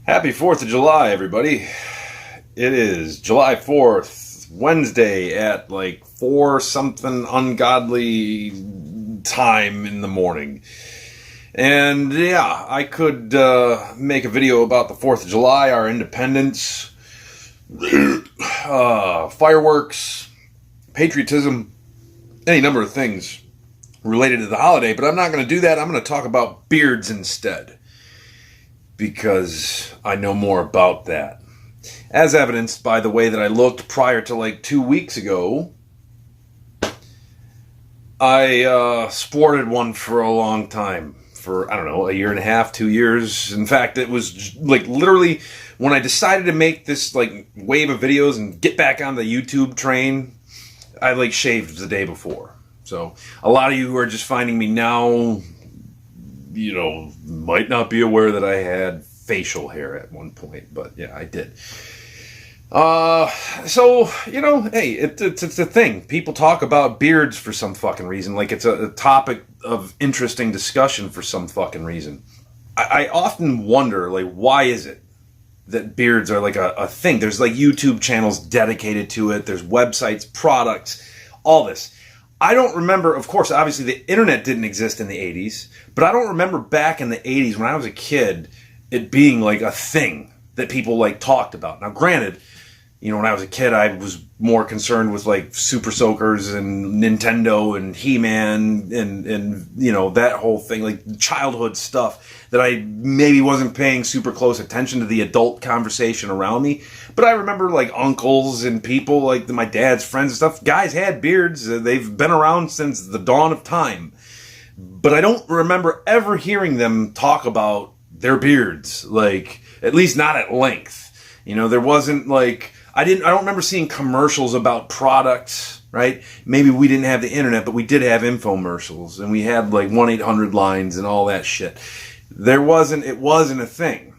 Happy 4th of July, everybody. It is July 4th, Wednesday at like 4 something ungodly time in the morning. And yeah, I could make a video about the 4th of July, our independence, fireworks, patriotism, any number of things related to the holiday, but I'm not going to do that. I'm going to talk about beards instead, because I know more about that. As evidenced by the way that I looked prior to like 2 weeks ago. I sported one for a long time. For, I don't know, a year and a half, 2 years. In fact, it was like literally when I decided to make this like wave of videos and get back on the YouTube train, I like shaved the day before. So a lot of you who are just finding me now, you know, might not be aware that I had facial hair at one point, but yeah, I did. So, you know, hey, it's a thing. People talk about beards for some fucking reason, like it's a topic of interesting discussion for some fucking reason. I often wonder, like, why is it that beards are like a thing? There's like YouTube channels dedicated to it, there's websites, products, all this. I don't remember, of course, obviously the internet didn't exist in the 80s, but I don't remember back in the 80s when I was a kid it being like a thing that people like talked about. Now granted, you know, when I was a kid I was more concerned with like Super Soakers and Nintendo and He-Man and you know, that whole thing, like childhood stuff that I maybe wasn't paying super close attention to the adult conversation around me. But I remember like uncles and people like my dad's friends and stuff, guys had beards. They've been around since the dawn of time. But I don't remember ever hearing them talk about their beards, like, at least not at length. You know, there wasn't like, I don't remember seeing commercials about products, right? Maybe we didn't have the internet, but we did have infomercials, and we had like 1-800 lines and all that shit. It wasn't a thing.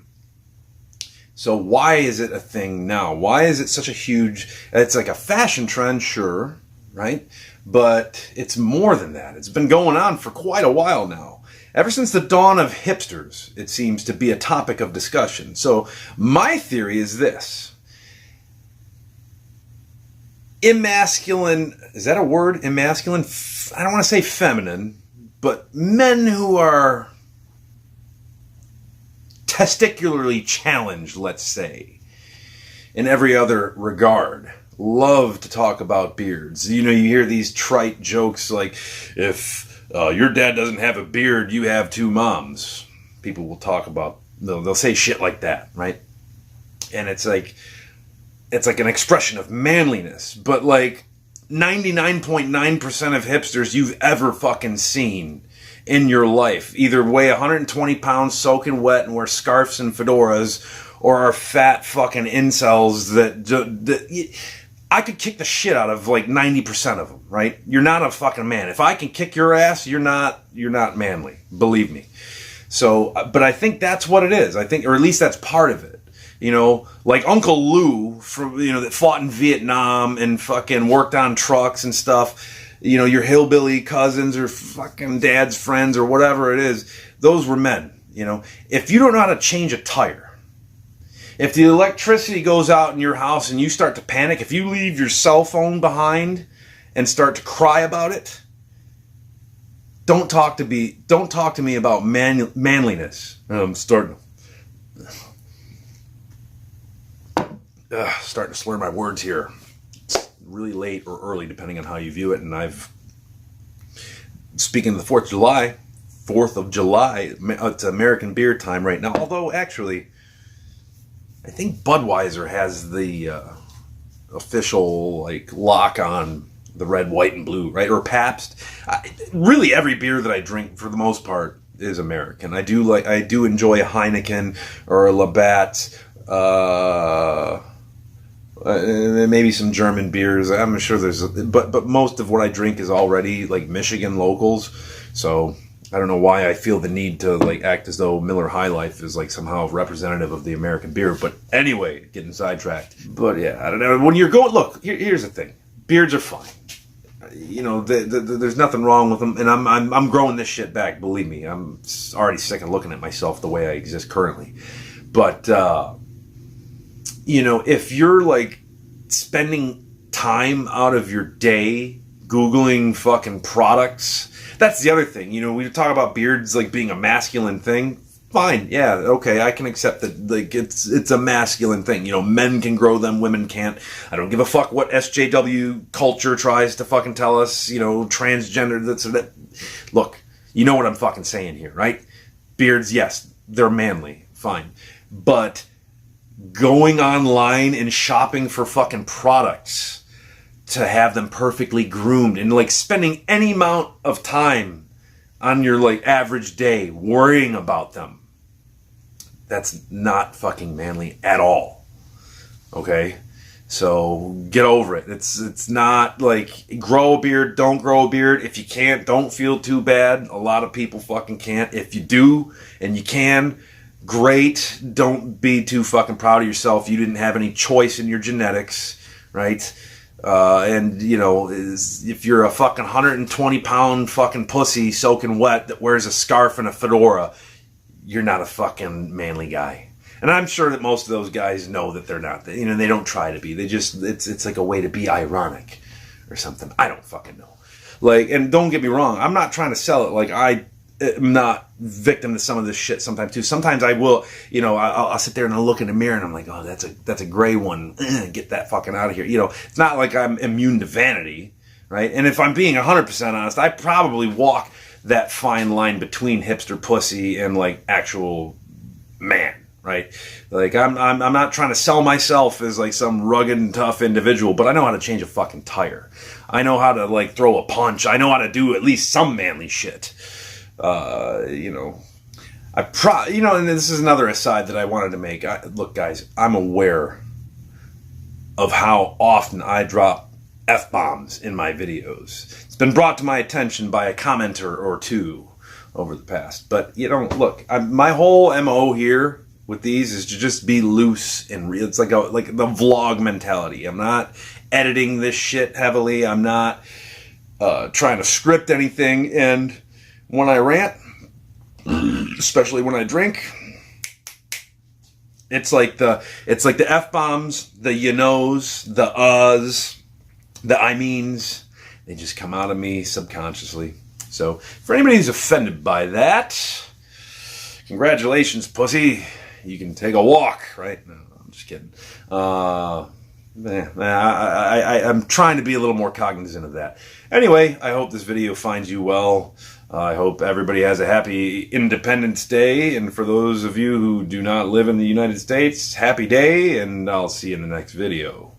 So why is it a thing now? Why is it such a huge, it's like a fashion trend, sure, right? But it's more than that. It's been going on for quite a while now. Ever since the dawn of hipsters, it seems to be a topic of discussion. So my theory is this. Emasculine, is that a word? Emasculine? I don't want to say feminine, but men who are testicularly challenged, let's say, in every other regard, love to talk about beards. You know, you hear these trite jokes like, if your dad doesn't have a beard, you have two moms. People will talk about, they'll say shit like that, right? And it's like an expression of manliness, but like 99.9% of hipsters you've ever fucking seen in your life either weigh 120 pounds soaking wet and wear scarves and fedoras, or are fat fucking incels that I could kick the shit out of like 90% of them, right? You're not a fucking man. If I can kick your ass, you're not manly, believe me. So, but I think that's what it is. I think, or at least that's part of it. You know, like Uncle Lou, from, you know, that fought in Vietnam and fucking worked on trucks and stuff. You know, your hillbilly cousins or fucking dad's friends or whatever it is, those were men. You know, if you don't know how to change a tire, if the electricity goes out in your house and you start to panic, if you leave your cell phone behind and start to cry about it, don't talk to me about manliness. I'm starting to slur my words here. It's really late or early, depending on how you view it. And speaking of the 4th of July, it's American beer time right now. Although, actually, I think Budweiser has the official like lock on the red, white, and blue, right? Or Pabst. Really, every beer that I drink, for the most part, is American. I do enjoy a Heineken or a Labatt. Maybe some German beers. I'm sure but most of what I drink is already like Michigan locals. So I don't know why I feel the need to like act as though Miller High Life is like somehow representative of the American beer. But anyway, getting sidetracked. But yeah, I don't know. When you're going, look, here's the thing. Beards are fine. You know, there's nothing wrong with them, and I'm growing this shit back. Believe me, I'm already sick of looking at myself the way I exist currently. But, you know, if you're like spending time out of your day Googling fucking products, that's the other thing. You know, we talk about beards like being a masculine thing. Fine, yeah, okay, I can accept that. Like, it's a masculine thing. You know, men can grow them, women can't. I don't give a fuck what SJW culture tries to fucking tell us. You know, transgender, that's that. Look, you know what I'm fucking saying here, right? Beards, yes, they're manly, fine. But going online and shopping for fucking products to have them perfectly groomed and like spending any amount of time on your like average day worrying about them, that's not fucking manly at all. Okay? So get over it. It's not like grow a beard, don't grow a beard. If you can't, don't feel too bad. A lot of people fucking can't. If you do and you can, great. Don't be too fucking proud of yourself. You didn't have any choice in your genetics, right? And, you know, if you're a fucking 120-pound fucking pussy soaking wet that wears a scarf and a fedora, you're not a fucking manly guy. And I'm sure that most of those guys know that they're not. You know, they don't try to be. They just, it's like a way to be ironic or something. I don't fucking know. Like, and don't get me wrong, I'm not trying to sell it. Like, I'm not victim to some of this shit sometimes too. Sometimes I will, you know, I'll sit there and I'll look in the mirror and I'm like, oh, that's a gray one. Get that fucking out of here. You know, it's not like I'm immune to vanity, right? And if I'm being 100% honest, I probably walk that fine line between hipster pussy and like actual man, right? Like I'm not trying to sell myself as like some rugged and tough individual, but I know how to change a fucking tire. I know how to like throw a punch. I know how to do at least some manly shit. You know, you know, and this is another aside that I wanted to make. Look, guys, I'm aware of how often I drop F-bombs in my videos. It's been brought to my attention by a commenter or two over the past. But, you know, look, my whole MO here with these is to just be loose and real. It's like the vlog mentality. I'm not editing this shit heavily. I'm not trying to script anything. And when I rant, especially when I drink, it's like the F-bombs, the you knows, the uhs, the I means, they just come out of me subconsciously. So, for anybody who's offended by that, congratulations, pussy. You can take a walk, right? No, I'm just kidding. I'm trying to be a little more cognizant of that. Anyway, I hope this video finds you well. I hope everybody has a happy Independence Day. And for those of you who do not live in the United States, happy day, and I'll see you in the next video.